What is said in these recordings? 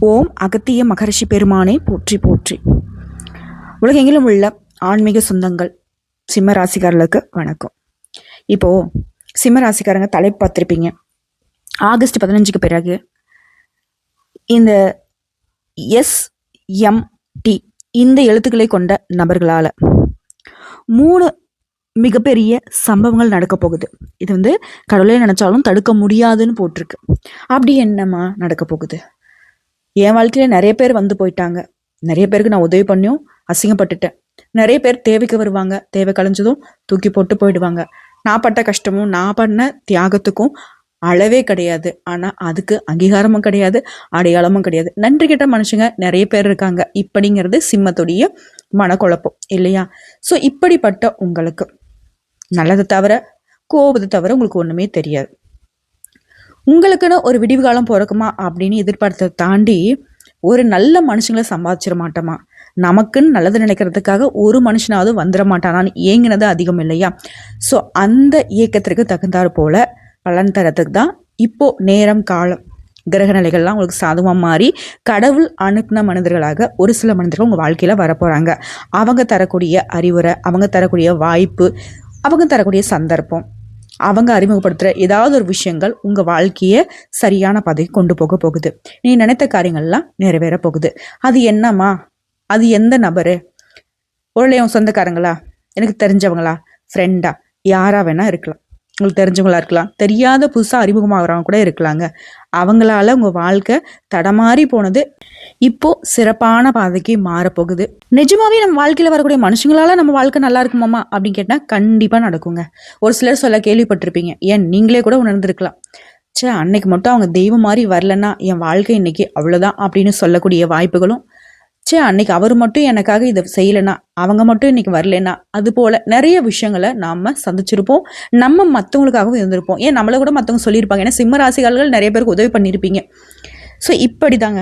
ஓம் அகத்திய மகரிஷி பெருமானை போற்றி போற்றி. உலகெங்கிலும் உள்ள ஆன்மீக சொந்தங்கள் சிம்ம ராசிக்காரர்களுக்கு வணக்கம். இப்போது சிம்ம ராசிக்காரங்க தலைப்பு பார்த்துருப்பீங்க. ஆகஸ்ட் 15க்கு பிறகு இந்த SMT இந்த எழுத்துக்களை கொண்ட நபர்களால் 3 மிகப்பெரிய சம்பவங்கள் நடக்க போகுது. இது கடவுளே நினச்சாலும் தடுக்க முடியாதுன்னு போட்டிருக்கு. அப்படி என்னம்மா நடக்க போகுது? என் வாழ்க்கையில் நிறைய பேர் வந்து போயிட்டாங்க. நிறைய பேருக்கு நான் உதவி பண்ணியும் அசிங்கப்பட்டுட்டேன். நிறைய பேர் தேவைக்கு வருவாங்க, தேவை கலைஞ்சதும் தூக்கி போட்டு போயிடுவாங்க. நான் பட்ட கஷ்டமும் நான் பண்ண தியாகத்துக்கும் அளவே கிடையாது. ஆனால் அதுக்கு அங்கீகாரமும் கிடையாது, அடையாளமும் கிடையாது. நன்றி கெட்ட மனுஷங்க நிறைய பேர் இருக்காங்க. இப்படிங்கிறது சிம்மத்துடைய மனக்குழப்பம் இல்லையா? ஸோ இப்படிப்பட்ட உங்களுக்கு நல்லதை தவிர கோபத்தை தவிர உங்களுக்கு ஒன்றுமே தெரியாது. உங்களுக்குன்னு ஒரு விடிவு காலம் பிறக்குமா அப்படின்னு எதிர்பார்த்ததை தாண்டி ஒரு நல்ல மனுஷங்களை சம்பாதிச்சிட மாட்டோமா? நமக்குன்னு நல்லது நினைக்கிறதுக்காக ஒரு மனுஷனாவது வந்துட மாட்டானான்னு ஏங்கினது அதிகம் இல்லையா? ஸோ அந்த இயக்கத்திற்கு தகுந்தாறு போல பலன் தரத்துக்கு தான் இப்போ நேரம் காலம் கிரக நிலைகள்லாம் உங்களுக்கு சாதகமாக மாறி கடவுள் அனுப்பின மனிதர்களாக ஒரு சில மனிதர்கள் உங்கள் வாழ்க்கையில் வரப்போகிறாங்க. அவங்க தரக்கூடிய அறிவுரை, அவங்க தரக்கூடிய வாய்ப்பு, அவங்க தரக்கூடிய சந்தர்ப்பம், அவங்க அறிமுகப்படுத்துகிற ஏதாவது ஒரு விஷயங்கள் உங்கள் வாழ்க்கையை சரியான பாதைக்கு கொண்டு போக போகுது. நீ நினைத்த காரியங்கள்லாம் நிறைவேற போகுது. அது என்னம்மா? அது எந்த நபரு? ஒருளையும் சொந்தக்காரங்களா, எனக்கு தெரிஞ்சவங்களா, ஃப்ரெண்டா, யாரா வேணா இருக்கலாம். உங்களுக்கு தெரிஞ்சவங்களா இருக்கலாம், தெரியாத புதுசாக அறிமுகமாகறவங்க கூட இருக்கலாங்க. அவங்களால உங்கள் வாழ்க்கை தடமாறி போனது இப்போ சிறப்பான பாதைக்கு மாறப்போகுது. நிஜமாவே நம்ம வாழ்க்கையில் வரக்கூடிய மனுஷங்களால நம்ம வாழ்க்கை நல்லா இருக்குமாமா அப்படின்னு கேட்டால் கண்டிப்பாக நடக்குங்க. ஒரு சிலர் சொல்ல கேள்விப்பட்டிருப்பீங்க, ஏன் நீங்களே கூட உணர்ந்திருக்கலாம். அன்னைக்கு மட்டும் அவங்க தெய்வம் மாதிரி வரலன்னா என் வாழ்க்கை இன்னைக்கு அவ்வளோதான் அப்படின்னு சொல்லக்கூடிய வாய்ப்புகளும், அன்னைக்கு அவர் மட்டும் எனக்காக இதை செய்யலைன்னா, அவங்க மட்டும் இன்னைக்கு வரலன்னா, அது போல நிறைய விஷயங்களை நாம சந்திச்சிருப்போம். நம்ம மற்றவங்களுக்காகவும் இருந்திருப்போம். ஏன் நம்மளை கூட மற்றவங்க சொல்லியிருப்பாங்க. ஏன்னா சிம்ம ராசிகாரர்கள் நிறைய பேருக்கு உதவி பண்ணியிருப்பீங்க. ஸோ இப்படி தாங்க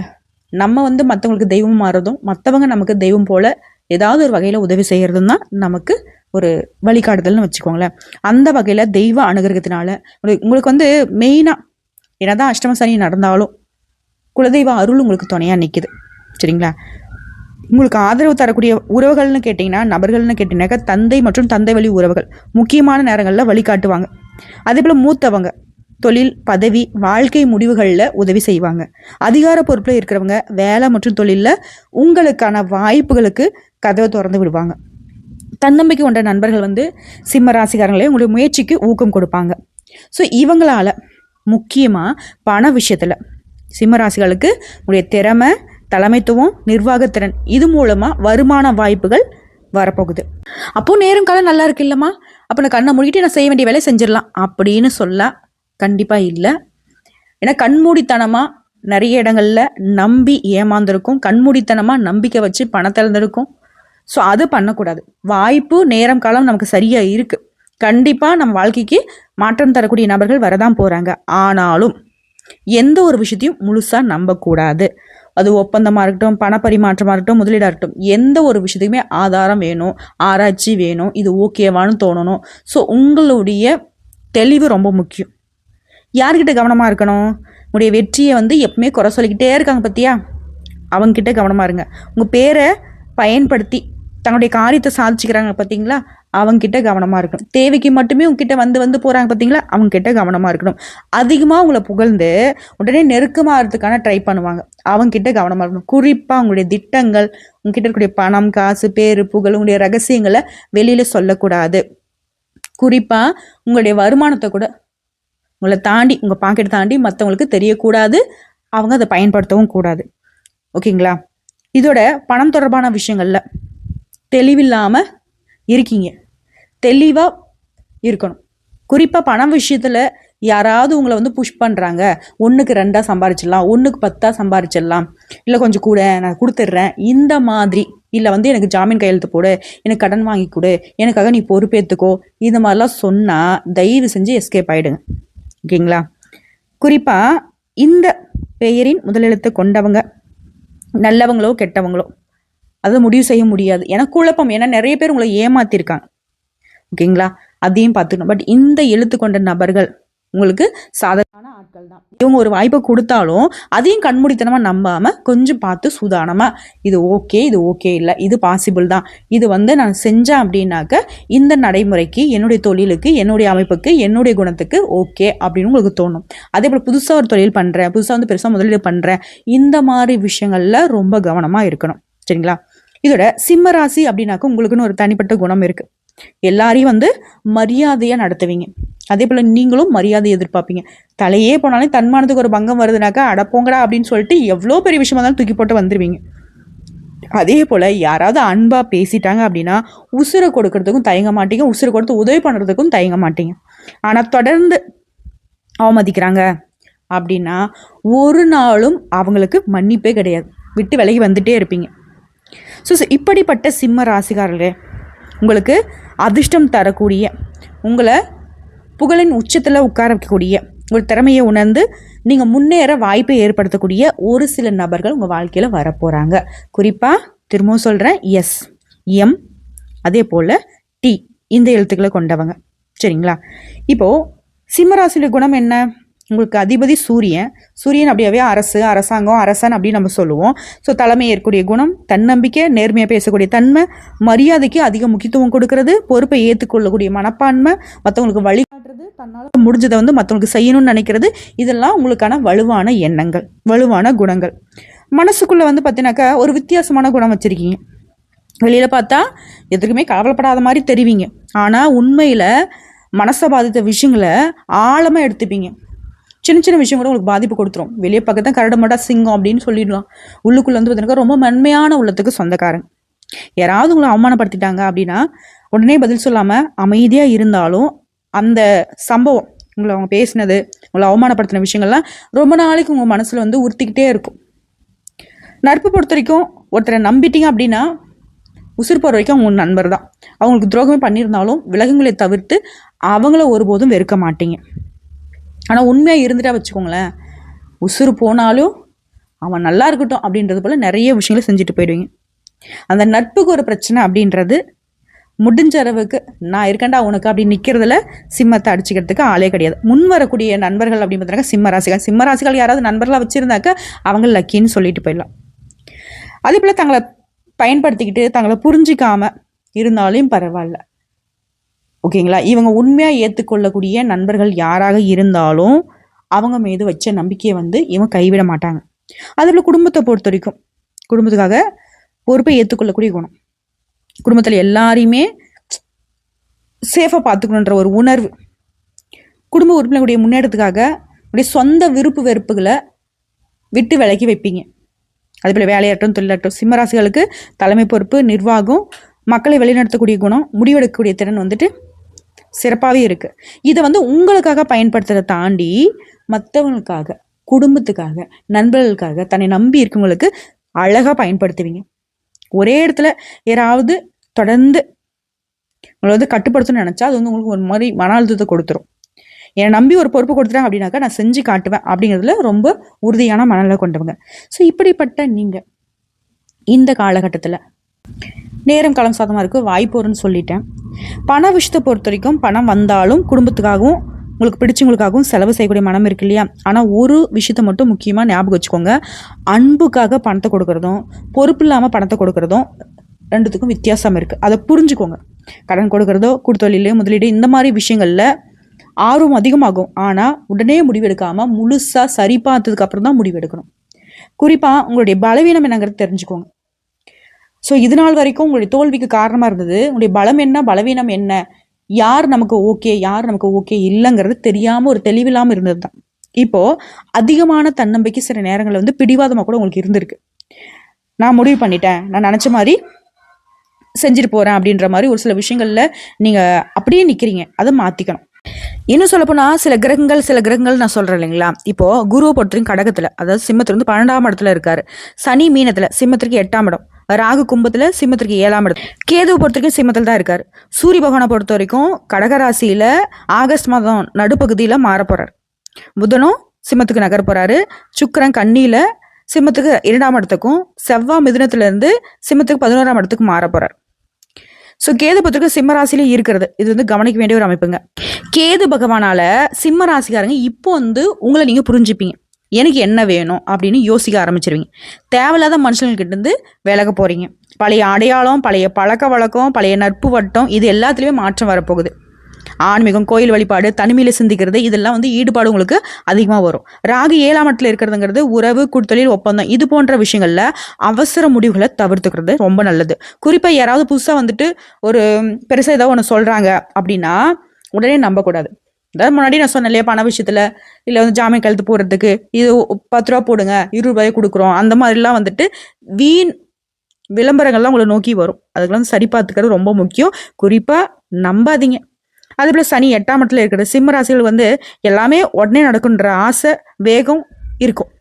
நம்ம மற்றவங்களுக்கு தெய்வம் மாறுறதும், மற்றவங்க நமக்கு தெய்வம் போல ஏதாவது ஒரு வகையில் உதவி செய்கிறதும் தான் நமக்கு ஒரு வழிகாட்டுதல்னு வச்சுக்கோங்களேன். அந்த வகையில் தெய்வ அனுகிரகத்தினால உங்களுக்கு மெயினாக என்னதான் அஷ்டம சனி நடந்தாலும் குலதெய்வ அருள் உங்களுக்கு துணையாக நிற்குது. சரிங்களா? உங்களுக்கு ஆதரவு தரக்கூடிய உறவுகள்னு கேட்டிங்கன்னா, நபர்கள்னு கேட்டிங்கனாக்கா தந்தை மற்றும் தந்தை வழி உறவுகள் முக்கியமான நேரங்களில் வழிகாட்டுவாங்க. அதே போல் மூத்தவங்க தொழில், பதவி, வாழ்க்கை முடிவுகளில் உதவி செய்வாங்க. அதிகார பொறுப்பில் இருக்கிறவங்க வேலை மற்றும் தொழிலில் உங்களுக்கான வாய்ப்புகளுக்கு கதவை திறந்து விடுவாங்க. தன்னம்பிக்கை கொண்ட நண்பர்கள் சிம்ம ராசிக்காரங்களே உங்களுடைய முயற்சிக்கு ஊக்கம் கொடுப்பாங்க. ஸோ இவங்களால முக்கியமாக பண விஷயத்தில் சிம்ம ராசிகளுக்கு உங்களுடைய திறமை, தலைமைத்துவம், நிர்வாகத்திறன் இது மூலமாக வருமான வாய்ப்புகள் வரப்போகுது. அப்போது நேரம் காலம் நல்லா இருக்கு இல்லைம்மா, அப்போ நான் கண்ணை மூடிட்டு நான் செய்ய வேண்டிய வேலையை செஞ்சிடலாம் அப்படின்னு சொல்ல கண்டிப்பாக இல்லை. ஏன்னா கண்மூடித்தனமாக நிறைய இடங்களில் நம்பி ஏமாந்துருக்கும், கண்மூடித்தனமாக நம்பிக்கை வச்சு பணத்தை இழந்திருக்கும். ஸோ அது பண்ணக்கூடாது. வாய்ப்பு, நேரம் காலம் நமக்கு சரியாக இருக்குது. கண்டிப்பாக நம்ம வாழ்க்கைக்கு மாற்றம் தரக்கூடிய நபர்கள் வரதான் போகிறாங்க. ஆனாலும் எந்த ஒரு விஷயத்தையும் முழுசாக நம்பக்கூடாது. அது ஒப்பந்தமாக இருக்கட்டும், பணப்பரிமாற்றமாக இருக்கட்டும், முதலீடாக இருக்கட்டும், எந்த ஒரு விஷயத்துக்குமே ஆதாரம் வேணும், ஆராய்ச்சி வேணும், இது ஓகேவான்னு தோணணும். ஸோ உங்களுடைய தெளிவு ரொம்ப முக்கியம். யார்கிட்ட கவனமாக இருக்கணும்? உங்களுடைய வெற்றியை எப்பவுமே குறை சொல்லிக்கிட்டே இருக்காங்க பார்த்தியா, அவங்கக்கிட்ட கவனமாக இருங்க. உங்கள் பேரை பயன்படுத்தி தன்னுடைய காரியத்தை சாதிச்சுக்கிறாங்க பார்த்தீங்களா, அவங்ககிட்ட கவனமாக இருக்கணும். தேவைக்கு மட்டுமே உங்ககிட்ட வந்து போகிறாங்க பார்த்தீங்களா, அவங்ககிட்ட கவனமாக இருக்கணும். அதிகமாக உங்களை புகழ்ந்து உடனே நெருக்கமாகறதுக்கான ட்ரை பண்ணுவாங்க, அவங்ககிட்ட கவனமாக இருக்கணும். குறிப்பாக உங்களுடைய திட்டங்கள், உங்ககிட்ட இருக்கக்கூடிய பணம், காசு, பேரு, புகழ், உங்களுடைய ரகசியங்களை வெளியில் சொல்லக்கூடாது. குறிப்பாக உங்களுடைய வருமானத்தை கூட உங்களை தாண்டி, உங்கள் பாக்கெட் தாண்டி மற்றவங்களுக்கு தெரியக்கூடாது. அவங்க அதை பயன்படுத்தவும் கூடாது. ஓகேங்களா? இதோட பணம் தொடர்பான விஷயங்களில் தெளிவில்லாமல் இருக்கீங்க, தெளிவாக இருக்கணும். குறிப்பாக பணம் விஷயத்தில் யாராவது உங்களை புஷ் பண்ணுறாங்க, 1க்கு 2 சம்பாரிச்சிடலாம், 1க்கு 10 சம்பாரிச்சிடலாம், இல்லை கொஞ்சம் கூட நான் கொடுத்துட்றேன் இந்த மாதிரி, இல்லை எனக்கு ஜாமீன் கையெழுத்து போடு, எனக்கு கடன் வாங்கி கொடு, எனக்காக நீ பொறுப்பேற்றுக்கோ, இந்த மாதிரிலாம் சொன்னால் தயவு செஞ்சு எஸ்கேப் ஆகிடுங்க. ஓகேங்களா? குறிப்பாக இந்த பெயரின் முதலெழுத்து கொண்டவங்க நல்லவங்களோ கெட்டவங்களோ அதை முடிவு செய்ய முடியாது. ஏன்னா குழப்பம், ஏன்னா நிறைய பேர் உங்களை ஏமாத்திருக்காங்க. ஓகேங்களா? அதையும் பார்த்துக்கணும். பட் இந்த எழுத்து கொண்ட நபர்கள் உங்களுக்கு சாதகமான நாட்கள் தான். இவங்க ஒரு வாய்ப்பை கொடுத்தாலும் அதையும் கண்மூடித்தனமாக நம்பாமல் கொஞ்சம் பார்த்து சூதானமாக இது ஓகே இல்லை, இது பாசிபிள் தான், இது நான் செஞ்சேன் அப்படின்னாக்க இந்த நடைமுறைக்கு, என்னுடைய தொழிலுக்கு, என்னுடைய அமைப்புக்கு, என்னுடைய குணத்துக்கு ஓகே அப்படின்னு உங்களுக்கு தோணும். அதே போல் புதுசாக ஒரு தொழில் பண்ணுறேன், புதுசாக பெருசாக முதலீடு பண்ணுறேன், இந்த மாதிரி விஷயங்களில் ரொம்ப கவனமாக இருக்கணும். சரிங்களா? இதோட சிம்ம ராசி அப்படின்னாக்க உங்களுக்குன்னு ஒரு தனிப்பட்ட குணம் இருக்குது. எல்லாரையும் மரியாதையாக நடத்துவீங்க. அதே போல் நீங்களும் மரியாதை எதிர்பார்ப்பீங்க. தலையே போனாலும் தன்மானத்துக்கு ஒரு பங்கம் வருதுனாக்கா அடப்போங்கடா அப்படின்னு சொல்லிட்டு எவ்வளோ பெரிய விஷயமா இருந்தாலும் தூக்கி போட்டு வந்துடுவீங்க. அதே போல் யாராவது அன்பாக பேசிட்டாங்க அப்படின்னா உசுரை கொடுக்கறதுக்கும் தயங்க மாட்டீங்க, உசுரை கொடுத்து உதவி பண்ணுறதுக்கும் தயங்க மாட்டீங்க. ஆனால் தொடர்ந்து அவமதிக்கிறாங்க அப்படின்னா ஒரு நாளும் அவங்களுக்கு மன்னிப்பே கிடையாது, விட்டு விலகி வந்துட்டே இருப்பீங்க. ஸோ இப்படிப்பட்ட சிம்ம ராசிக்காரர்களே, உங்களுக்கு அதிர்ஷ்டம் தரக்கூடிய, உங்களை புகழின் உச்சத்தில் உட்கார வைக்கக்கூடிய, உங்கள் திறமையை உணர்ந்து நீங்கள் முன்னேற வாய்ப்பை ஏற்படுத்தக்கூடிய ஒரு சில நபர்கள் உங்கள் வாழ்க்கையில் வரப்போகிறாங்க. குறிப்பாக திரும்பவும் சொல்கிறேன், எஸ், எம், அதே போல் டி, இந்த எழுத்துக்களை கொண்டவங்க. சரிங்களா? இப்போது சிம்மராசியுடைய குணம் என்ன? உங்களுக்கு அதிபதி சூரியன் அப்படியாவே அரசாங்கம், அரசன் அப்படின்னு நம்ம சொல்லுவோம். ஸோ தலைமை ஏற்கக்கூடிய குணம், தன்னம்பிக்கை, நேர்மையாக பேசக்கூடிய தன்மை, மரியாதைக்கு அதிக முக்கியத்துவம் கொடுக்கறது, பொறுப்பை ஏற்றுக்கொள்ளக்கூடிய மனப்பான்மை, மற்றவங்களுக்கு வழிகாட்டுறது, தன்னால் முடிஞ்சதை மற்றவங்களுக்கு செய்யணும்னு நினைக்கிறது, இதெல்லாம் உங்களுக்கான வலுவான எண்ணங்கள், வலுவான குணங்கள். மனசுக்குள்ளே பார்த்தீங்கன்னாக்கா ஒரு வித்தியாசமான குணம் வச்சுருக்கீங்க. வெளியில் பார்த்தா எதுக்குமே கவலைப்படாத மாதிரி தெரிவிங்க. ஆனால் உண்மையில் மனசை பாதித்த விஷயங்களை ஆழமாக எடுத்துப்பீங்க. சின்ன விஷயம் கூட உங்களுக்கு பாதிப்பு கொடுத்துரும். வெளியே பக்கத்தான் கரடு மட்டா சிங்கம் அப்படின்னு சொல்லிடலாம். உள்ளுக்குள்ளே பார்த்தீங்கன்னா ரொம்ப மென்மையான உள்ளத்துக்கு சொந்தக்காரங்க. யாராவது உங்களை அவமானப்படுத்திட்டாங்க அப்படின்னா உடனே பதில் சொல்லாமல் அமைதியாக இருந்தாலும் அந்த சம்பவம், உங்களை அவங்க பேசினது, உங்களை அவமானப்படுத்தின விஷயங்கள்லாம் ரொம்ப நாளைக்கு உங்கள் மனசில் உறுத்திக்கிட்டே இருக்கும். நட்பு பொறுத்த வரைக்கும் ஒருத்தரை நம்பிட்டீங்க அப்படின்னா உசுர் போகிற வரைக்கும் அவங்க நண்பர் தான். அவங்களுக்கு துரோகமே பண்ணியிருந்தாலும் விலகுங்களை தவிர்த்து அவங்கள ஒருபோதும் வெறுக்க மாட்டீங்க. ஆனால் உண்மையாக இருந்துட்டா வச்சுக்கோங்களேன், உசுறு போனாலும் அவன் நல்லா இருக்கட்டும் அப்படின்றது போல் நிறைய விஷயங்களை செஞ்சுட்டு போயிடுவீங்க. அந்த நட்புக்கு ஒரு பிரச்சனை அப்படின்றது முடிஞ்ச அளவுக்கு நான் இருக்கேன்டா உனக்கு அப்படின்னு நிற்கிறதுல சிம்மத்தை அடிச்சுக்கிறதுக்கு ஆளே கிடையாது. முன் வரக்கூடிய நண்பர்கள் அப்படின்னு பார்த்தீங்கன்னா சிம்ம ராசிகள் யாராவது நண்பர்களாக வச்சுருந்தாக்க அவங்க லக்கின்னு சொல்லிட்டு போயிடலாம். அதே போல் தங்களை பயன்படுத்திக்கிட்டு தங்களை புரிஞ்சிக்காமல் இருந்தாலும் பரவாயில்ல. ஓகேங்களா? இவங்க உண்மையாக ஏற்றுக்கொள்ளக்கூடிய நண்பர்கள் யாராக இருந்தாலும் அவங்க மீது வச்ச நம்பிக்கையை இவங்க கைவிட மாட்டாங்க. அதில் குடும்பத்தை பொறுத்த வரைக்கும் குடும்பத்துக்காக பொறுப்பை ஏற்றுக்கொள்ளக்கூடிய குணம், குடும்பத்தில் எல்லாரையுமே சேஃபாக பார்த்துக்கணுன்ற ஒரு உணர்வு, குடும்ப உறுப்பினர்களுடைய முன்னேற்றத்துக்காக அப்படியே சொந்த விருப்பு வெறுப்புகளை விட்டு விலக்கி வைப்பீங்க. அதேபோல் வேலையாட்டும் தொழிலாட்டும் சிம்மராசிகளுக்கு தலைமை பொறுப்பு, நிர்வாகம், மக்களை வழிநடத்தக்கூடிய குணம், முடிவெடுக்கக்கூடிய திறன் சிறப்பாகவே இருக்குது. இதை உங்களுக்காக பயன்படுத்துறதை தாண்டி மற்றவங்களுக்காக, குடும்பத்துக்காக, நண்பர்களுக்காக, தன்னை நம்பி இருக்கவங்களுக்கு அழகாக பயன்படுத்துவீங்க. ஒரே இடத்துல யாராவது தொடர்ந்து உங்களை கட்டுப்படுத்தணும்னு நினச்சா அது உங்களுக்கு ஒரு மாதிரி மன அழுத்தத்தை கொடுத்துரும். என்னை நம்பி ஒரு பொறுப்பு கொடுத்துட்டேன் அப்படின்னாக்கா நான் செஞ்சு காட்டுவேன் அப்படிங்கிறதுல ரொம்ப உறுதியான மனநிலை கொண்டவங்க. ஸோ இப்படிப்பட்ட நீங்கள் இந்த காலகட்டத்தில் நேரம் காலம் சாதமாக இருக்குது, வாய்ப்பு வரும்னு சொல்லிட்டேன். பண விஷயத்தை பொறுத்த வரைக்கும் பணம் வந்தாலும் குடும்பத்துக்காகவும் உங்களுக்கு பிடிச்சவங்களுக்காகவும் செலவு செய்யக்கூடிய மனம் இருக்கு இல்லையா? ஆனால் ஒரு விஷயத்தை மட்டும் முக்கியமாக ஞாபகம் வச்சுக்கோங்க. அன்புக்காக பணத்தை கொடுக்குறதும் பொறுப்பு இல்லாமல் பணத்தை கொடுக்குறதும் ரெண்டுத்துக்கும் வித்தியாசம் இருக்குது. அதை புரிஞ்சுக்கோங்க. கடன் கொடுக்குறதோ, கூட்டுத்தொழில், முதலீடு, இந்த மாதிரி விஷயங்களில் ஆர்வம் அதிகமாகும். ஆனால் உடனே முடிவெடுக்காமல் முழுசாக சரி பார்த்ததுக்கு அப்புறம் தான் முடிவெடுக்கணும். குறிப்பாக உங்களுடைய பலவீனம் என்னங்கிறது தெரிஞ்சுக்கோங்க. ஸோ இது நாள் வரைக்கும் உங்களுடைய தோல்விக்கு காரணமாக இருந்தது உங்களுடைய பலம் என்ன, பலவீனம் என்ன, யார் நமக்கு ஓகே, யார் நமக்கு ஓகே இல்லைங்கிறது தெரியாமல் ஒரு தெளிவில்லாமல் இருந்தது தான். இப்போது அதிகமான தன்னம்பிக்கை சில நேரங்களில் பிடிவாதமாக கூட உங்களுக்கு இருந்திருக்கு. நான் முடிவு பண்ணிட்டேன், நான் நினச்ச மாதிரி செஞ்சுட்டு போகிறேன் அப்படின்ற மாதிரி ஒரு சில விஷயங்களில் நீங்கள் அப்படியே நிற்கிறீங்க. அதை மாற்றிக்கணும். இன்னும் சொல்லப்போனால் சில கிரகங்கள் நான் சொல்கிறேன் இல்லைங்களா? இப்போது குருவை பொறுத்தவரைக்கும் கடகத்தில், அதாவது சிம்மத்திலிருந்து 12ஆம் இடத்துல இருக்காரு. சனி மீனத்தில், சிம்மத்திற்கு 8ஆம் இடம். ராகு கும்பத்தில், சிம்மத்திற்கு 7ஆம் இடம். கேதுவை பொறுத்த வரைக்கும் சிம்மத்தில் தான் இருக்கார். சூரிய பகவானை பொறுத்த வரைக்கும் கடகராசியில் ஆகஸ்ட் மாதம் நடுப்பகுதியில் மாற போகிறார். புதனும் சிம்மத்துக்கு நகர போகிறாரு. சுக்கிரன் கன்னியில் சிம்மத்துக்கு 2ஆம் இடத்துக்கும், செவ்வாய் மிதுனத்திலேருந்து சிம்மத்துக்கு 11ஆம் இடத்துக்கு மாற போகிறார். ஸோ கேது பொறுத்தவரைக்கும் சிம்ம ராசியிலே இருக்கிறது. இது கவனிக்க வேண்டிய ஒரு அமைப்புங்க. கேது பகவானால சிம்ம ராசிக்காரங்க இப்போ வந்து உங்களை நீங்கள் புரிஞ்சுப்பீங்க. எனக்கு என்ன வேணும் அப்படின்னு யோசிக்க ஆரம்பிச்சிருவீங்க. தேவையில்லாத மனுஷங்கள்கிட்ட இருந்து விலக போறீங்க. பழைய அடையாளம், பழைய பழக்க வழக்கம், பழைய நட்பு வட்டம், இது எல்லாத்துலேயுமே மாற்றம் வரப்போகுது. ஆன்மீகம், கோயில் வழிபாடு, தனிமையில சிந்திக்கிறது, இதெல்லாம் வந்து ஈடுபாடு உங்களுக்கு அதிகமாக வரும். ராகு 7ஆம் இடத்துல இருக்கிறதுங்கிறது உறவு, கூட்டொழில், ஒப்பந்தம், இது போன்ற விஷயங்கள்ல அவசர முடிவுகளை தவிர்த்துக்கிறது ரொம்ப நல்லது. குறிப்பாக யாராவது புதுசாக வந்துட்டு ஒரு பெருசாக ஏதாவது ஒன்று சொல்கிறாங்க அப்படின்னா உடனே நம்பக்கூடாது. அதாவது முன்னாடி நான் சொன்னேன் இல்லையா, பண விஷயத்துல இல்லை வந்து ஜாமீன் கழுத்து போடுறதுக்கு இது 10 ரூபா போடுங்க, 20 ரூபாய் கொடுக்குறோம், அந்த மாதிரிலாம் வந்துட்டு வீண் விளம்பரங்கள்லாம் உங்களை நோக்கி வரும். அதுக்கெல்லாம் சரி பார்த்துக்கிறது ரொம்ப முக்கியம். குறிப்பாக நம்பாதீங்க. அதே போல் சனி 8ஆம் இடத்துல இருக்கிற சிம்ம ராசிகள் வந்து எல்லாமே உடனே நடக்குன்ற ஆசை, வேகம் இருக்கும்.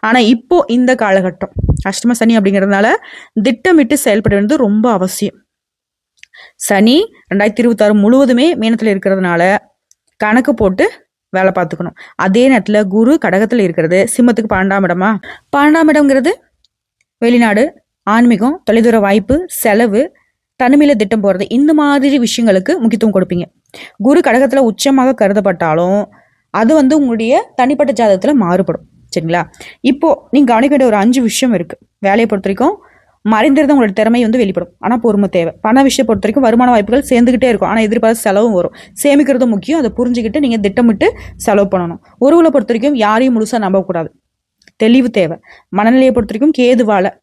ஆனால் இப்போ இந்த காலகட்டம் அஷ்டம சனி அப்படிங்கிறதுனால திட்டமிட்டு செயல்பட வேண்டியது ரொம்ப அவசியம். சனி 2026 முழுவதுமே மீனத்தில் இருக்கிறதுனால கணக்கு போட்டு வேலை பார்த்துக்கணும். அதே நேரத்தில் குரு கடகத்தில் இருக்கிறது சிம்மத்துக்கு 12ஆம் இடமா. 12ஆம் இடம்ங்கிறது வெளிநாடு, ஆன்மீகம், தொலைதூர வாய்ப்பு, செலவு, தனிமையில திட்டம் போகிறது, இந்த மாதிரி விஷயங்களுக்கு முக்கியத்துவம் கொடுப்பீங்க. குரு கடகத்தில் உச்சமாக கருதப்பட்டாலும் அது வந்து உங்களுடைய தனிப்பட்ட ஜாதகத்தில் மாறுபடும். சரிங்களா? இப்போ நீங்கள் கவனிக்க வேண்டிய ஒரு 5 விஷயம் இருக்குது. வேலையை பொறுத்த வரைக்கும் மறைந்திருந்த உங்களோட திறமை வந்து வெளிப்படும், ஆனால் பொறுமை தேவை. பண விஷயம் பொறுத்த வரைக்கும் வருமான வாய்ப்புகள் சேர்ந்துக்கிட்டே இருக்கும், ஆனால் எதிர்பார்த்த செலவும் வரும். சேமிக்கிறதும் முக்கியம், அதை புரிஞ்சுக்கிட்டு நீங்கள் திட்டமிட்டு செலவு பண்ணணும். உறவுகளை பொறுத்த வரைக்கும் யாரையும் முழுசாக நம்பக்கூடாது, தெளிவு தேவை. மனநிலையை பொறுத்த வரைக்கும் கேதுவால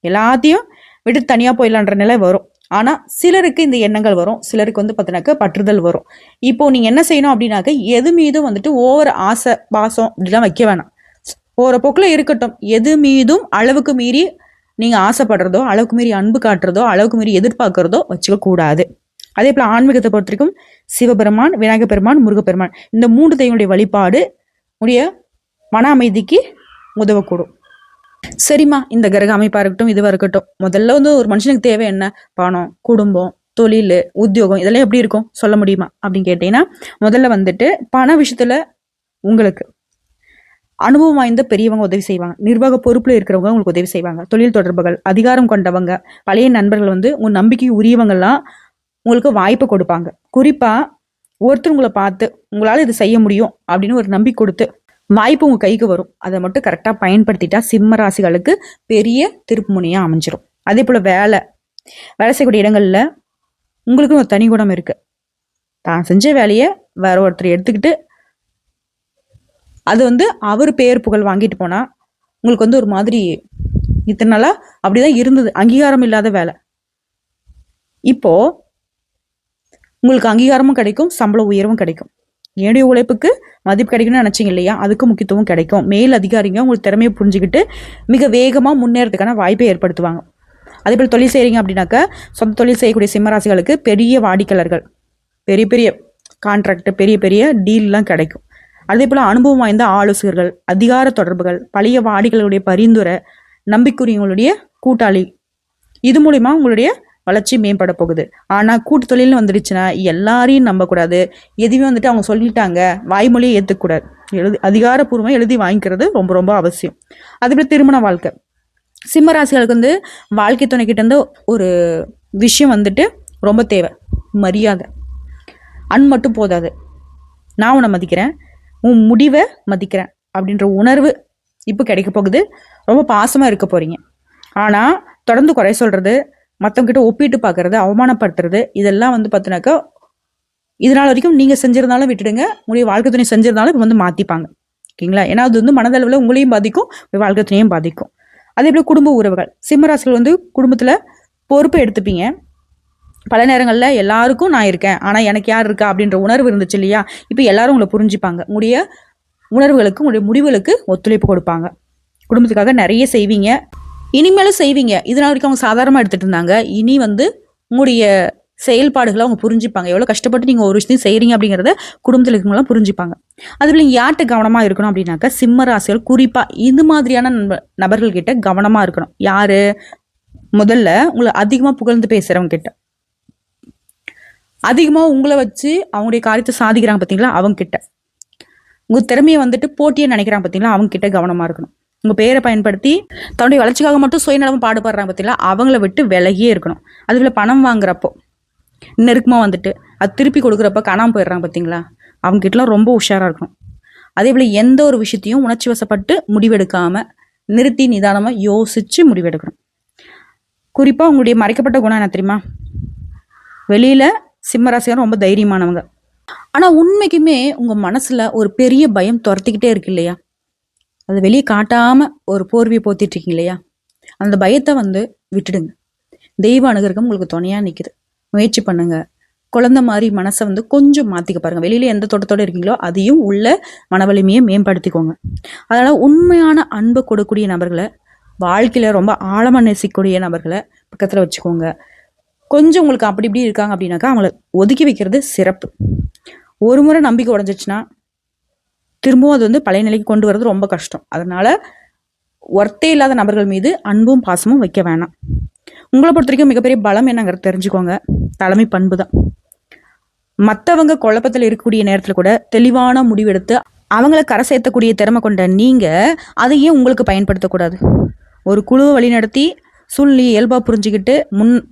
எல்லாத்தையும் விட்டு தனியாக போயிடலான்ற நிலை வரும். ஆனால் சிலருக்கு இந்த எண்ணங்கள் வரும், சிலருக்கு வந்து பார்த்தினாக்க பற்றுதல் வரும். இப்போது நீங்கள் என்ன செய்யணும் அப்படின்னாக்க, எது மீதும் வந்துட்டு ஓவர் ஆசை பாசம் இப்படிலாம் வைக்க வேணாம். போகிற போக்கில் இருக்கட்டும். எது மீதும் அளவுக்கு மீறி நீங்கள் ஆசைப்படுறதோ, அளவுக்கு மீறி அன்பு காட்டுறதோ, அளவுக்கு மீறி எதிர்பார்க்கறதோ வச்சுக்க கூடாது. அதே போல் ஆன்மீகத்தை பொறுத்த வரைக்கும் சிவபெருமான், விநாயகர் பெருமான், முருகப்பெருமான், இந்த 3 தெய்வங்களுடைய வழிபாடு உடைய மன அமைதிக்கு உதவக்கூடும். சரிம்மா, இந்த கிரக அமைப்பாக இருக்கட்டும், இதுவாக இருக்கட்டும், முதல்ல வந்து ஒரு மனுஷனுக்கு தேவை என்ன? பணம், குடும்பம், தொழில், உத்தியோகம், இதெல்லாம் எப்படி இருக்கும் சொல்ல முடியுமா அப்படின்னு கேட்டீங்கன்னா, முதல்ல வந்துட்டு பண விஷயத்துல உங்களுக்கு அனுபவம் வாய்ந்த பெரியவங்க உதவி செய்வாங்க. நிர்வாக பொறுப்புல இருக்கிறவங்க உங்களுக்கு உதவி செய்வாங்க. தொழில் தொடர்புகள், அதிகாரம் கொண்டவங்க, பழைய நண்பர்கள் வந்து உங்க நம்பிக்கை உரியவங்கள்லாம் உங்களுக்கு வாய்ப்பு கொடுப்பாங்க. குறிப்பா ஒருத்தர் உங்களை பார்த்து உங்களால இது செய்ய முடியும் அப்படின்னு ஒரு நம்பிக்கை கொடுத்து வாய்ப்பு உங்க கைக்கு வரும். அதை மட்டும் கரெக்டா பயன்படுத்திட்டா சிம்ம ராசிகளுக்கு பெரிய திருப்பு முனையா அமைஞ்சிரும். அதே போல வேலை செய்யக்கூடிய இடங்கள்ல உங்களுக்கு ஒரு தனி குணம் இருக்கு. தான் செஞ்ச வேலையை வேற ஒருத்தர் எடுத்துக்கிட்டு அது வந்து அவர் பேர் புகழ் வாங்கிட்டு போனா உங்களுக்கு வந்து ஒரு மாதிரி இத்தனை நாளா அப்படிதான் இருந்தது, அங்கீகாரம் இல்லாத வேலை. இப்போ உங்களுக்கு அங்கீகாரமும் கிடைக்கும், சம்பள உயர்வும் கிடைக்கும். என்னுடைய உழைப்புக்கு மதிப்பு கிடைக்கணும்னு நினைச்சிங்க இல்லையா, அதுக்கு முக்கியத்துவம் கிடைக்கும். மேல் அதிகாரிங்க உங்களுக்கு திறமையை புரிஞ்சுக்கிட்டு மிக வேகமாக முன்னேறதுக்கான வாய்ப்பை ஏற்படுத்துவாங்க. அதே போல் தொழில் செய்கிறீங்க அப்படின்னாக்க, சொந்த தொழில் செய்யக்கூடிய சிம்மராசிகளுக்கு பெரிய வாடிக்கையாளர்கள், பெரிய பெரிய கான்ட்ராக்ட், பெரிய பெரிய டீல்லாம் கிடைக்கும். அதே போல் அனுபவம் வாய்ந்த ஆலோசகர்கள், அதிகார தொடர்புகள், பழைய வாடிக்கையாளர்களுடைய பரிந்துரை, நம்பிக்கையுடைய கூட்டாளி, இது மூலிமா உங்களுடைய வளர்ச்சி மேம்பட போகுது. ஆனால் கூட்டு தொழில்னு வந்துடுச்சுன்னா எல்லாரையும் நம்பக்கூடாது. எதுவுமே வந்துட்டு அவங்க சொல்லிட்டாங்க வாய்மொழியை ஏற்றுக்கூடாது. அதிகாரப்பூர்வமாக எழுதி வாங்கிக்கிறது ரொம்ப ரொம்ப அவசியம். அதேபோல் திருமண வாழ்க்கை, சிம்ம ராசிகளுக்கு வந்து வாழ்க்கை துணைக்கிட்ட இருந்து ஒரு விஷயம் வந்துட்டு ரொம்ப தேவை. மரியாதை, மட்டும் போதாது, நான் உன்னை மதிக்கிறேன், உன் முடிவை மதிக்கிறேன் அப்படின்ற உணர்வு இப்போ கிடைக்க போகுது. ரொம்ப பாசமாக இருக்க போகிறீங்க. ஆனால் தொடர்ந்து குறை சொல்கிறது, மற்றவங்கிட்ட ஒப்பிட்டு பார்க்கறது, அவமானப்படுத்துறது, இதெல்லாம் வந்து பார்த்தினாக்கா இதனால் வரைக்கும் நீங்கள் செஞ்சிருந்தாலும் விட்டுடுங்க, உங்களுடைய வாழ்க்கை துணை செஞ்சிருந்தாலும் இப்போ வந்து மாற்றிப்பாங்க. ஓகேங்களா? ஏன்னா அது வந்து மனதளவில் உங்களையும் பாதிக்கும், வாழ்க்கை துணையும் பாதிக்கும். அதே போல் குடும்ப உறவுகள், சிம்மராசிகள் வந்து குடும்பத்தில் பொறுப்பை எடுத்துப்பீங்க. பல நேரங்களில் எல்லாருக்கும் நான் இருக்கேன், ஆனால் எனக்கு யார் இருக்கா அப்படின்ற உணர்வு இருந்துச்சு இல்லையா, இப்போ எல்லாரும் உங்களை புரிஞ்சுப்பாங்க. உங்களுடைய உணர்வுகளுக்கு, உங்களுடைய முடிவுகளுக்கு ஒத்துழைப்பு கொடுப்பாங்க. குடும்பத்துக்காக நிறைய செய்வீங்க, இனிமேலும் செய்வீங்க. இதனால் வரைக்கும் அவங்க சாதாரணமாக எடுத்துகிட்டு இருந்தாங்க. இனி வந்து உங்களுடைய செயல்பாடுகளை அவங்க புரிஞ்சுப்பாங்க. எவ்வளோ கஷ்டப்பட்டு நீங்கள் ஒரு விஷயத்தையும் செய்கிறீங்க அப்படிங்கிறத குடும்பத்தில் இருக்கவங்களாம் புரிஞ்சுப்பாங்க. அதுல யார்கிட்ட கவனமாக இருக்கணும் அப்படின்னாக்கா, சிம்ம ராசிகள் குறிப்பாக இது மாதிரியான நபர்கள்கிட்ட கவனமாக இருக்கணும். யாரு? முதல்ல உங்களை அதிகமாக புகழ்ந்து பேசுகிறவங்க கிட்ட, அதிகமாக உங்களை வச்சு அவங்களுடைய காரியத்தை சாதிக்கிறாங்க பார்த்தீங்களா, அவங்க கிட்ட, உங்கள் திறமையை வந்துட்டு போட்டியை நினைக்கிறாங்க பார்த்தீங்களா, அவங்க கிட்ட கவனமாக இருக்கணும். உங்கள் பேரை பயன்படுத்தி தன்னுடைய வளர்ச்சிக்காக மட்டும் சுயநலமும் பாடுபடுறாங்க பார்த்தீங்களா, அவங்கள விட்டு விலகியே இருக்கணும். அதுபோல் பணம் வாங்குறப்போ நெருக்கமாக வந்துட்டு அது திருப்பி கொடுக்குறப்ப காணாமல் போயிடுறாங்க பார்த்தீங்களா, அவங்ககிட்டலாம் ரொம்ப உஷாராக இருக்கணும். அதே போல் எந்த ஒரு விஷயத்தையும் உணர்ச்சி வசப்பட்டு முடிவெடுக்காமல் நிறுத்தி நிதானமாக யோசித்து முடிவெடுக்கணும். குறிப்பாக உங்களுடைய மறைக்கப்பட்ட குணம் என்ன தெரியுமா? வெளியில் சிம்மராசியாரும் ரொம்ப தைரியமானவங்க. ஆனால் உண்மைக்குமே உங்கள் மனசில் ஒரு பெரிய பயம் துரத்திக்கிட்டே இருக்கு இல்லையா? அதை வெளியே காட்டாமல் ஒரு போர்வையை போத்திட்டு இருக்கீங்க இல்லையா? அந்த பயத்தை விட்டுடுங்க. தெய்வ அனுகிரகம் உங்களுக்கு துணையாக நிற்குது. முயற்சி பண்ணுங்க. குழந்தை மாதிரி மனசை கொஞ்சம் மாற்றிக்க பாருங்கள். வெளியில் எந்த தோட்டத்தோடு இருக்கீங்களோ அதையும் உள்ள மனவலிமையை மேம்படுத்திக்கோங்க. அதனால் உண்மையான அன்பை கொடுக்கக்கூடிய நபர்களை, வாழ்க்கையில் ரொம்ப ஆழமாக நேசிக்கக்கூடிய நபர்களை பக்கத்தில் வச்சுக்கோங்க. கொஞ்சம் உங்களுக்கு அப்படி இப்படி இருக்காங்க அப்படின்னாக்கா அவங்கள ஒதுக்கி வைக்கிறது சிறப்பு. ஒரு முறை நம்பிக்கை உடஞ்சிச்சுன்னா திரும்பவும் அது பழைய நிலைக்கு கொண்டு வர்றது ரொம்ப கஷ்டம். அதனால் ஒர்த்தே இல்லாத நபர்கள் மீது அன்பும் பாசமும் வைக்க வேணாம். உங்களை பொறுத்த வரைக்கும் மிகப்பெரிய பலம் என்னங்கிறது தெரிஞ்சுக்கோங்க. தலைமை பண்பு தான். மற்றவங்க குழப்பத்தில் இருக்கக்கூடிய நேரத்தில் கூட தெளிவான முடிவெடுத்து அவங்கள கரை சேர்த்தக்கூடிய திறமை கொண்ட நீங்கள் அதையே உங்களுக்கு பயன்படுத்தக்கூடாது. ஒரு குழுவை வழிநடத்தி சூழ்நிலையை இயல்பாக புரிஞ்சுக்கிட்டு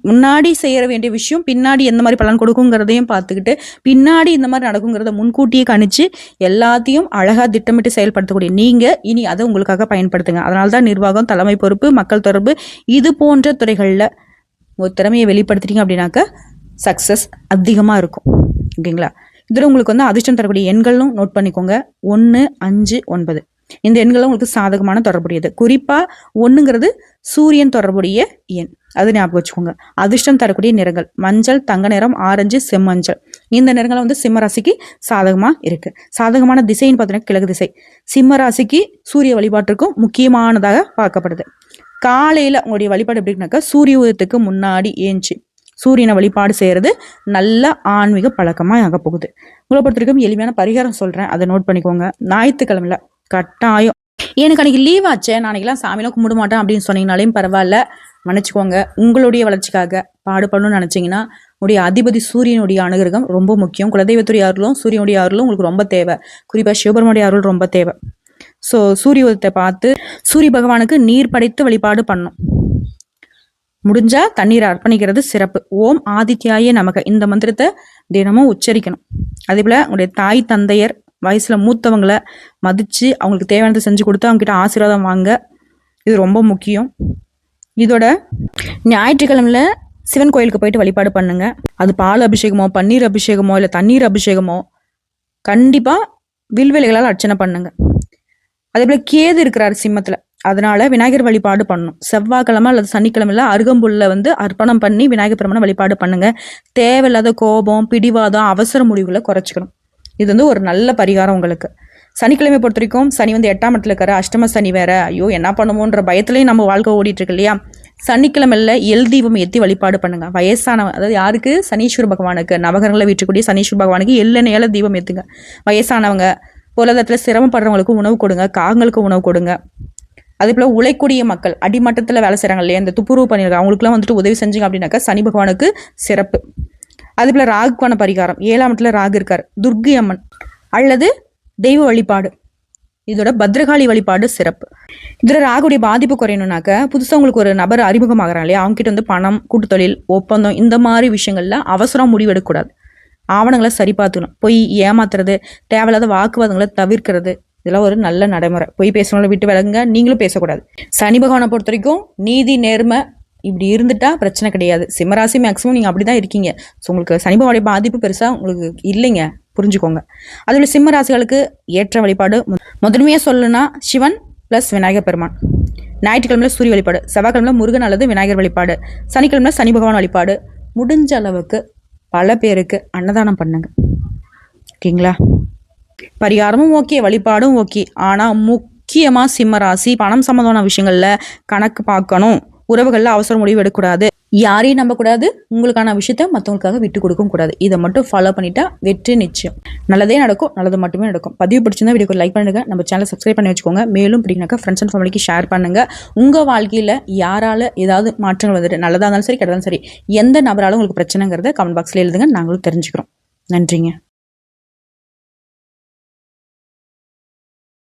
முன்னாடி செய்ய வேண்டிய விஷயம் பின்னாடி எந்த மாதிரி பலன் கொடுக்குங்கிறதையும் பார்த்துக்கிட்டு பின்னாடி இந்த மாதிரி நடக்குங்கிறத முன்கூட்டியே கணிச்சு எல்லாத்தையும் அழகாக திட்டமிட்டு செயல்படுத்தக்கூடிய நீங்கள் இனி அதை உங்களுக்காக பயன்படுத்துங்க. அதனால தான் நிர்வாகம், தலைமை பொறுப்பு, மக்கள் தொடர்பு இது போன்ற துறைகளில் ஒரு திறமையை வெளிப்படுத்திட்டீங்க அப்படின்னாக்கா சக்ஸஸ் அதிகமாக இருக்கும். ஓகேங்களா? இதில் உங்களுக்கு அதிர்ஷ்டம் தரக்கூடிய எண்களும் நோட் பண்ணிக்கோங்க. 1, 5, 9 இந்த எண்களும் உங்களுக்கு சாதகமான தொடர்புடையது. குறிப்பாக 1ங்கிறது சூரியன் தொடர்புடைய எண், அது ஞாபகம் வச்சுக்கோங்க. அதிர்ஷ்டம் தரக்கூடிய நிறங்கள் மஞ்சள், தங்க நிறம், ஆரஞ்சு, செம்மஞ்சள். இந்த நிறங்கள் சிம்ம ராசிக்கு சாதகமாக இருக்கு. சாதகமான திசைன்னு பார்த்தீங்கன்னா கிழக்கு திசை. சிம்ம ராசிக்கு சூரிய வழிபாட்டிற்கும் முக்கியமானதாக பார்க்கப்படுது. காலையில் உங்களுடைய வழிபாடு எப்படின்னாக்கா சூரிய உதயத்துக்கு முன்னாடி ஏஞ்சி சூரியனை வழிபாடு செய்கிறது நல்ல ஆன்மீக பழக்கமாக ஆக போகுது. உங்களை பொறுத்த வரைக்கும் எளிமையான பரிகாரம் சொல்கிறேன், அதை நோட் பண்ணிக்கோங்க. ஞாயிற்றுக்கிழமையில் கட்டாயம் எனக்கு அன்றைக்கி லீவ் ஆச்சு, நான் அன்றைக்கெலாம் சாமியெலாம் கும்பிட மாட்டேன் அப்படின்னு சொன்னீங்கனாலையும் பரவாயில்ல, மன்னிச்சுக்கோங்க. உங்களுடைய வளர்ச்சிக்காக பாடுபடணும்னு நினச்சிங்கன்னா உங்களுடைய அதிபதி சூரியனுடைய அனுகிரகம் ரொம்ப முக்கியம். குலதெய்வத்துடைய அருளும் சூரியனுடைய அருளும் உங்களுக்கு ரொம்ப தேவை. குறிப்பாக சிவபெருமானுடைய அருள் ரொம்ப தேவை. ஸோ சூரிய உதயத்தை பார்த்து சூரிய பகவானுக்கு நீர் படைத்து வழிபாடு பண்ணணும். முடிஞ்சா தண்ணீரை அர்ப்பணிக்கிறது சிறப்பு. ஓம் ஆதித்யாயே நமக இந்த மந்திரத்தை தினமும் உச்சரிக்கணும். அதே போல் உங்களுடைய தாய் தந்தையர் வயசில் மூத்தவங்களை மதித்து அவங்களுக்கு தேவையானதை செஞ்சு கொடுத்து அவங்ககிட்ட ஆசீர்வாதம் வாங்க, இது ரொம்ப முக்கியம். இதோட ஞாயிற்றுக்கிழமையில் சிவன் கோயிலுக்கு போயிட்டு வழிபாடு பண்ணுங்க. அது பால் அபிஷேகமோ, பன்னீர் அபிஷேகமோ, இல்லை தண்ணீர் அபிஷேகமோ கண்டிப்பாக வில்வெளிகளால் அர்ச்சனை பண்ணுங்க. அதே போல் கேது இருக்கிறார் சிம்மத்தில், அதனால விநாயகர் வழிபாடு பண்ணணும். செவ்வாய்க்கிழமை அல்லது சனிக்கிழமையில அருகம்புல்ல அர்ப்பணம் பண்ணி விநாயகர் பெருமானை வழிபாடு பண்ணுங்க. தேவையில்லாத கோபம், பிடிவாதம், அவசர முடிவுகளை குறைச்சிக்கணும். இது ஒரு நல்ல பரிகாரம் உங்களுக்கு. சனிக்கிழமை பொறுத்த வரைக்கும் சனி 8ஆம் இடத்துல இருக்காரு, அஷ்டம சனி வேற. ஐயோ என்ன பண்ணுமோன்ற பயத்துலேயும் நம்ம வாழ்க்கை ஓடிட்டு இருக்கு இல்லையா? சனிக்கிழமையில் எல் தீபம் ஏற்றி வழிபாடு பண்ணுங்க. வயசானவங்க, அதாவது யாருக்கு? சனீஸ்வர பகவானுக்கு, நவகரங்களை வீட்டுக்கூடிய சனீஸ்வர பகவானுக்கு எள்ளெண்ணெயால தீபம் ஏற்றுங்க. வயசானவங்க, பொருளாதாரத்தில் சிரமப்படுறவங்களுக்கு உணவு கொடுங்க, காகங்களுக்கு உணவு கொடுங்க. அதே போல் உழைக்கூடிய மக்கள், அடிமட்டத்தில் வேலை செய்கிறாங்க இல்லையா, இந்த துப்புரவு பண்ணியிருக்காங்க, அவங்களுக்குலாம் உதவி செஞ்சீங்க அப்படின்னாக்கா சனி பகவானுக்கு சிறப்பு. அதே போல் ராகுக்கான பரிகாரம், 7ஆம் இடத்துல ராகு இருக்கார், துர்க்கை அம்மன் அல்லது தெய்வ வழிபாடு, இதோட பத்ரகாளி வழிபாடு சிறப்பு. இதில் ராகுடைய பாதிப்பு குறையணும்னாக்க புதுசாக உங்களுக்கு ஒரு நபர் அறிமுகமாகறாங்க இல்லையா, அவங்ககிட்ட பணம், கூட்டு தொழில், ஒப்பந்தம் இந்த மாதிரி விஷயங்கள்ல அவசரம் முடிவெடுக்கக்கூடாது. ஆவணங்களை சரி பார்த்துக்கணும். போய் ஏமாத்துறது, தேவையில்லாத வாக்குவாதங்களை தவிர்க்கிறது, இதெல்லாம் ஒரு நல்ல நடைமுறை. போய் பேசுறவங்களை விட்டு விலகுங்க, நீங்களும் பேசக்கூடாது. சனி பகவானை பொறுத்த வரைக்கும் நீதி நேர்மை இப்படி இருந்துட்டா பிரச்சனை கிடையாது. சிம்மராசி மேக்ஸிமம் நீங்கள் அப்படி தான் இருக்கீங்க. ஸோ உங்களுக்கு சனி பகவானுடைய பாதிப்பு பெருசாக உங்களுக்கு இல்லைங்க, புரிஞ்சுக்கோங்க. அதோட சிம்ம ராசிகளுக்கு ஏற்ற வழிபாடு முதன்மையாக சொல்லணும்னா சிவன் ப்ளஸ் விநாயகர் பெருமான். ஞாயிற்றுக்கிழமையில் சூரிய வழிபாடு, செவ்வாய்க்கிழமையில் முருகன் அல்லது விநாயகர் வழிபாடு, சனிக்கிழமையில் சனி பகவான் வழிபாடு. முடிஞ்ச அளவுக்கு பல பேருக்கு அன்னதானம் பண்ணுங்க. ஓகேங்களா? பரிகாரமும் ஓகே, வழிபாடும் ஓகே. ஆனால் முக்கியமாக சிம்ம ராசி பணம் சம்மந்தமான விஷயங்களில் கணக்கு பார்க்கணும். உறவுகளில் அவசரம் முடிவு எடுக்கக்கூடாது. யாரையும் நம்பக்கூடாது. உங்களுக்கான விஷயத்த மற்றவங்களுக்காக விட்டு கொடுக்கவும் கூடாது. இதை மட்டும் ஃபாலோ பண்ணிட்டா வெற்றி நிச்சயம். நல்லதே நடக்கும், நல்லது மட்டுமே நடக்கும். பதிவு பிடிச்சிருந்தா வீடியோக்கு லைக் பண்ணுங்க, நம்ம சேனலை சப்ஸ்கிரைப் பண்ணி வச்சுக்கோங்க. மேலும் பிடிக்கினாக்கா ஃப்ரெண்ட்ஸ் அண்ட் ஃபேமிலிக்கு ஷேர் பண்ணுங்க. உங்கள் வாழ்க்கையில் யாரால ஏதாவது மாற்றங்கள் நல்லதாக இருந்தாலும் சரி, கெட்டதாலும் சரி, எந்த நபராலும் உங்களுக்கு பிரச்சனைங்கிறத கமெண்ட் பாக்ஸில் எழுதுங்க, நாங்களும் தெரிஞ்சுக்கிறோம். நன்றிங்க.